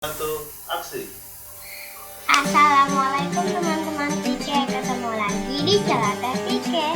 Satu, aksi. Assalamualaikum teman-teman Pike, ketemu lagi di Celoteh Pike.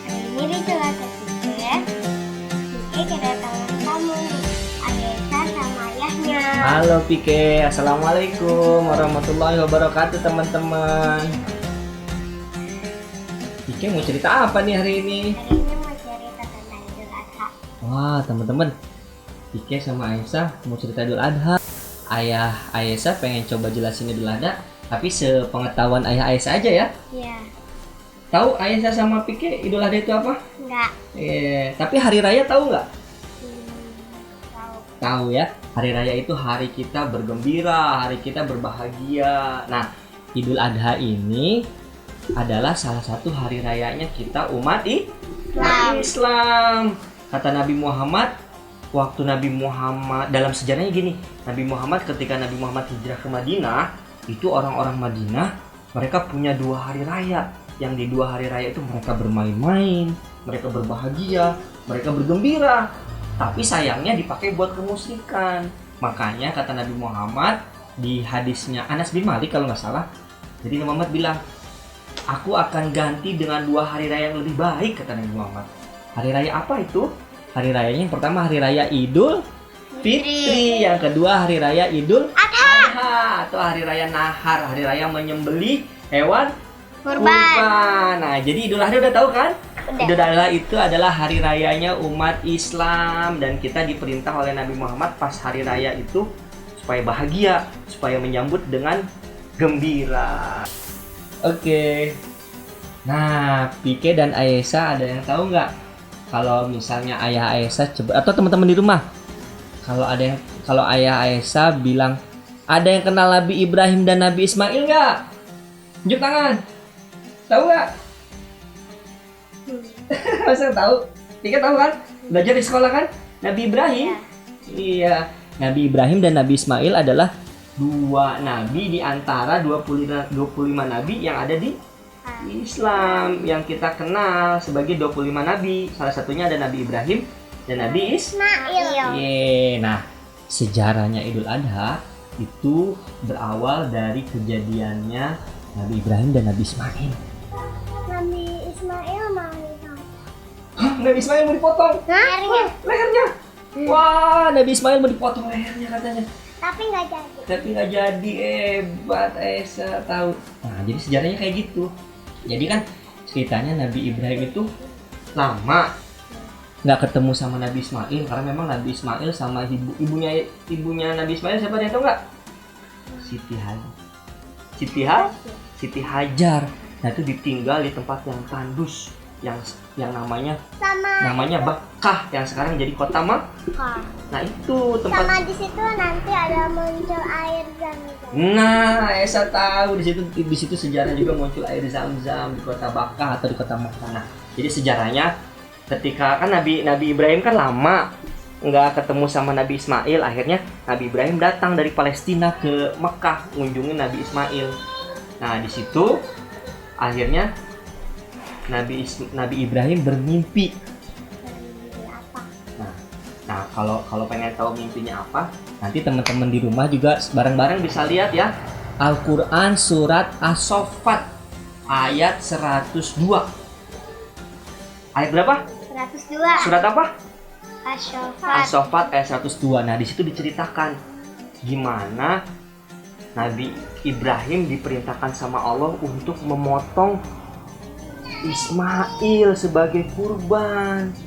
Hari ini di Celoteh Pike kedatangan tamu nih, Ayesa sama ayahnya. Halo Pike, Assalamualaikum warahmatullahi wabarakatuh teman-teman. Pike mau cerita apa nih hari ini? Hari ini mau cerita tentang Idul Adha. Wah teman-teman, Pike sama Aisyah mau cerita Idul Adha. Ayah Aisyah pengen coba jelasin Idul Adha, tapi sepengetahuan ayah Aisyah aja ya. Iya. Tahu Aisyah sama Pike Idul Adha itu apa? Enggak. Tapi hari raya tahu nggak? Tahu. Tahu ya, hari raya itu hari kita bergembira, hari kita berbahagia. Nah, Idul Adha ini adalah salah satu hari rayanya kita umat Islam. Kata Nabi Muhammad, waktu Nabi Muhammad, dalam sejarahnya gini, Nabi Muhammad ketika Nabi Muhammad hijrah ke Madinah, itu orang-orang Madinah, mereka punya 2 hari raya. Yang di 2 hari raya itu mereka bermain-main, mereka berbahagia, mereka bergembira. Tapi sayangnya dipakai buat kemusyrikan. Makanya kata Nabi Muhammad di hadisnya Anas bin Malik kalau nggak salah, jadi Nabi Muhammad bilang, aku akan ganti dengan 2 hari raya yang lebih baik, kata Nabi Muhammad. Hari raya apa itu? Hari rayanya yang pertama hari raya Idul Fitri, yang kedua hari raya Idul Adha atau hari raya Nahar, hari raya menyembelih hewan kurban. Nah, jadi Idul Adha udah tahu kan? Udah. Idul Adha itu adalah hari rayanya umat Islam, dan kita diperintah oleh Nabi Muhammad pas hari raya itu supaya bahagia, supaya menyambut dengan gembira. Oke. Nah, Pike dan Aisyah ada yang tahu nggak? Kalau misalnya ayah Aisyah coba, atau teman-teman di rumah, kalau ayah Aisyah bilang ada yang kenal Nabi Ibrahim dan Nabi Ismail nggak? Tunjuk tangan. Tahu nggak? Masa tahu? Pike tahu kan? Belajar di sekolah kan? Nabi Ibrahim. Iya. Nabi Ibrahim dan Nabi Ismail adalah 2 nabi di antara 25 nabi yang ada di Islam, yang kita kenal sebagai 25 nabi. Salah satunya ada Nabi Ibrahim dan Nabi Ismail. Nah, sejarahnya Idul Adha itu berawal dari kejadiannya Nabi Ibrahim dan Nabi Ismail. Nabi Ismail mau dipotong. Hah? Nabi Ismail mau dipotong? Lehernya? Wah, Nabi Ismail mau dipotong lehernya katanya. Tapi nggak jadi. Hebat, Esa tahu. Nah, jadi sejarahnya kayak gitu. Jadi kan ceritanya Nabi Ibrahim itu lama nggak ketemu sama Nabi Ismail, karena memang Nabi Ismail sama ibunya Nabi Ismail siapa, dia tahu nggak? Siti Hajar. Nah, itu ditinggal di tempat yang tandus, yang namanya Bakkah, yang sekarang jadi kota Makkah. Nah, itu tempat. Sama di situ nanti ada muncul air zam-zam. Nah, Esa tahu di situ sejarah juga muncul air Zam-Zam di kota Bakkah atau di kota Makkah. Nah, jadi sejarahnya ketika kan Nabi Ibrahim kan lama nggak ketemu sama Nabi Ismail, akhirnya Nabi Ibrahim datang dari Palestina ke Makkah ngunjungin Nabi Ismail. Nah, di situ akhirnya Nabi Ibrahim bermimpi. Nah, kalau pengen tahu mimpinya apa, nanti teman-teman di rumah juga bareng-bareng bisa lihat ya. Al-Quran surat As-Saffat ayat 102. Ayat berapa? 102. Surat apa? As-Saffat. As-Saffat ayat 102. Nah, di situ diceritakan gimana Nabi Ibrahim diperintahkan sama Allah untuk memotong Ismail sebagai kurban.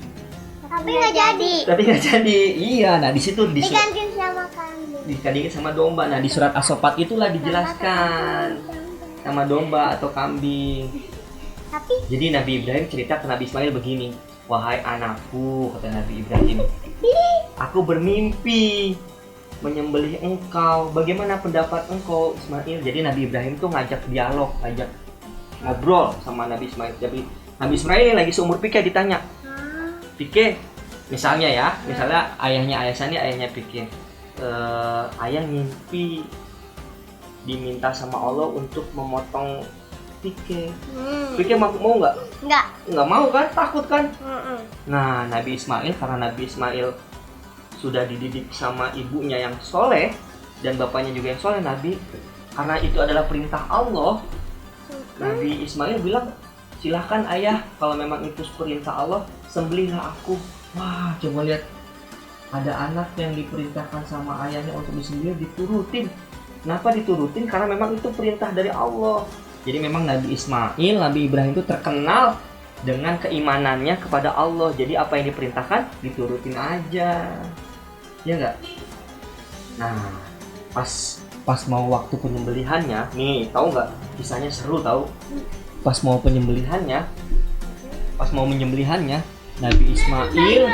Tapi nggak jadi. Iya, nah di situ Digantiin sama kambing. digantiin sama domba. Nah, di surat As-Saffat itulah dijelaskan sama domba atau kambing. Tapi Jadi Nabi Ibrahim cerita ke Nabi Ismail begini, wahai anakku, kata Nabi Ibrahim, aku bermimpi menyembelih engkau. Bagaimana pendapat engkau, Ismail? Jadi Nabi Ibrahim tuh ngajak dialog, ngajak ngobrol sama Nabi Ismail. Jadi Nabi Ismail yang lagi seumur Pike ditanya, Pike, misalnya ayahnya Aisyah nih, ayahnya Pike, ayah mimpi diminta sama Allah untuk memotong Pike. Pike mau nggak? Nggak mau kan? Takut kan? Nah, Nabi Ismail, karena Nabi Ismail sudah dididik sama ibunya yang soleh, dan bapaknya juga yang soleh, Nabi, karena itu adalah perintah Allah, Nabi Ismail bilang, silahkan ayah, kalau memang itu perintah Allah, sembelihlah aku. Wah, coba lihat, ada anak yang diperintahkan sama ayahnya untuk disembelih, diturutin. Kenapa diturutin? Karena memang itu perintah dari Allah. Jadi memang Nabi Ismail, Nabi Ibrahim itu terkenal dengan keimanannya kepada Allah. Jadi apa yang diperintahkan, diturutin aja. Ya enggak? Nah, pas mau waktu penyembelihannya, nih, tahu nggak? Kisahnya seru tahu. Pas mau menyembelihannya, Nabi Ismail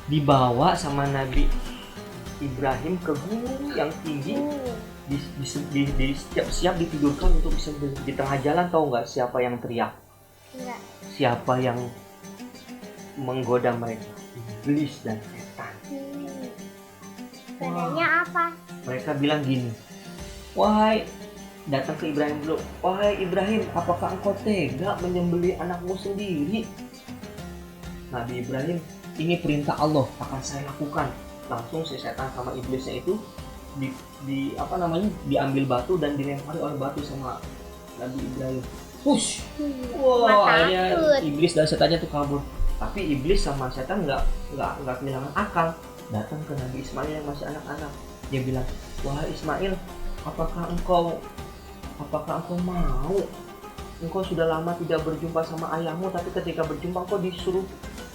dibawa sama Nabi Ibrahim ke gunung yang tinggi, siap ditidurkan untuk disembelih. Di tengah jalan, tahu nggak siapa yang teriak? Enggak. Siapa yang menggoda mereka? Iblis dan setan. Bedanya apa? Mereka bilang gini, wahai, datang ke Ibrahim dulu, wahai Ibrahim, apakah engkau tega menyembelih anakmu sendiri? Nabi Ibrahim, ini perintah Allah, akan saya lakukan. Langsung si setan sama iblisnya itu diambil batu dan dilempari oleh batu sama Nabi Ibrahim. Push. Wah, akhirnya iblis dan setannya tuh kabur. Tapi iblis sama setan nggak kehilangan akal. Datang ke Nabi Ismail yang masih anak-anak. Dia bilang, wahai Ismail, apakah engkau mau? Engkau sudah lama tidak berjumpa sama ayahmu, tapi ketika berjumpa engkau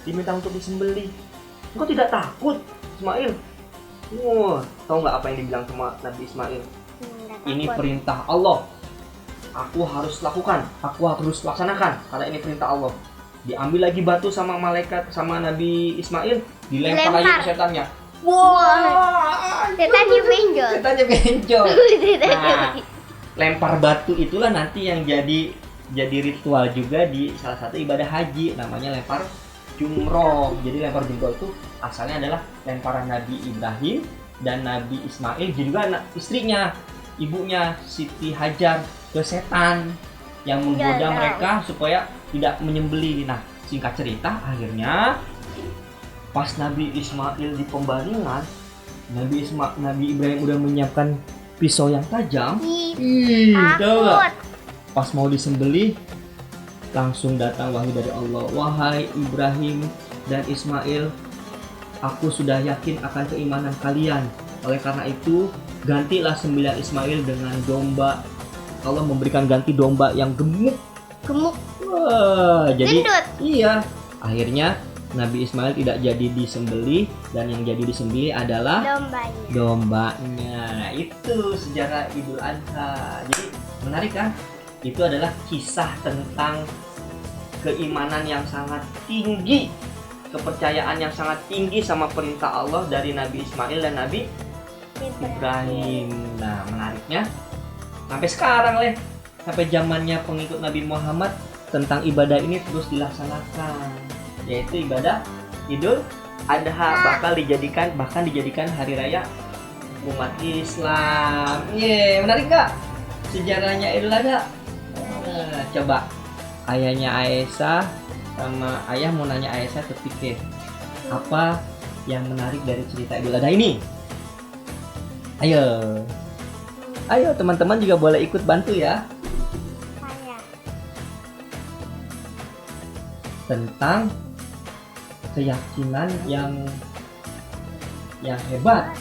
diminta untuk disembelih. Engkau tidak takut, Ismail? Wah, tahu nggak apa yang dibilang sama Nabi Ismail? Ini perintah Allah. Aku harus lakukan, aku harus laksanakan, karena ini perintah Allah. Diambil lagi batu sama malaikat, sama Nabi Ismail, dilempar lagi ke setannya. Wah, setannya benjol. Nah, lempar batu itulah nanti yang jadi ritual juga di salah satu ibadah haji, namanya lempar jumroh. Jadi lempar jumroh itu asalnya adalah lemparan Nabi Ibrahim dan Nabi Ismail, juga istrinya, ibunya Siti Hajar, ke setan yang menggoda mereka supaya tidak menyembelih. Nah, singkat cerita, akhirnya pas Nabi Ismail di pembaringan, Nabi Ibrahim udah menyiapkan pisau yang tajam. Tahu nggak? Pas mau disembelih, langsung datang wahyu dari Allah. Wahai Ibrahim dan Ismail, aku sudah yakin akan keimanan kalian. Oleh karena itu, gantilah sembelihan Ismail dengan domba. Allah memberikan ganti domba yang gemuk. Wah, jadi gendut. Iya. Akhirnya Nabi Ismail tidak jadi disembelih, dan yang jadi disembelih adalah dombanya. Nah, itu sejarah Idul Adha. Jadi menarik kan? Itu adalah kisah tentang keimanan yang sangat tinggi, kepercayaan yang sangat tinggi sama perintah Allah dari Nabi Ismail dan Nabi Ibrahim. Nah, menariknya sampai sekarang sampai zamannya pengikut Nabi Muhammad, tentang ibadah ini terus dilaksanakan, yaitu ibadah Idul Adha, bahkan dijadikan hari raya umat Islam. Menarik nggak sejarahnya Idul Adha? Nah, coba ayahnya Aisyah sama ayah mau nanya Aisyah ke Pike, apa yang menarik dari cerita Idul Adha ini? Ayo teman-teman juga boleh ikut bantu ya. Tentang keyakinan yang hebat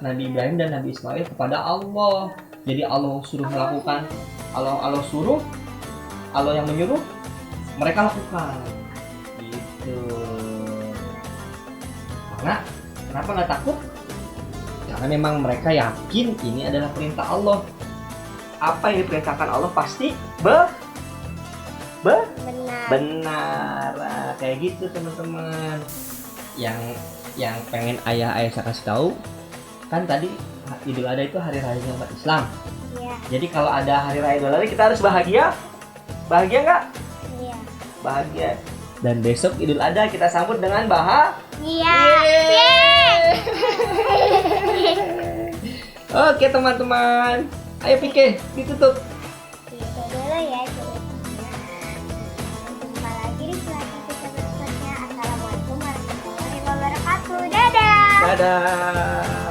Nabi Ibrahim dan Nabi Ismail kepada Allah. Jadi Allah suruh melakukan, Allah yang menyuruh, mereka lakukan. Gitu. Karena kenapa nggak takut? Karena memang mereka yakin ini adalah perintah Allah. Apa yang diperintahkan Allah pasti benar. Nah, kayak gitu teman-teman. Yang pengen ayah Aisyah kasih tahu, kan tadi Idul Adha itu hari raya umat Islam. Iya. Jadi kalau ada hari raya Idul Adha, kita harus bahagia. Bahagia nggak? Iya. Bahagia. Dan besok Idul Adha kita sambut dengan bahagia. Oke teman-teman, ayo Pike, ditutup. Itu dulu ya ceritanya. Jumpa lagi di selanjutnya berikutnya. Assalamualaikum warahmatullahi wabarakatuh. Dadah. Dadah.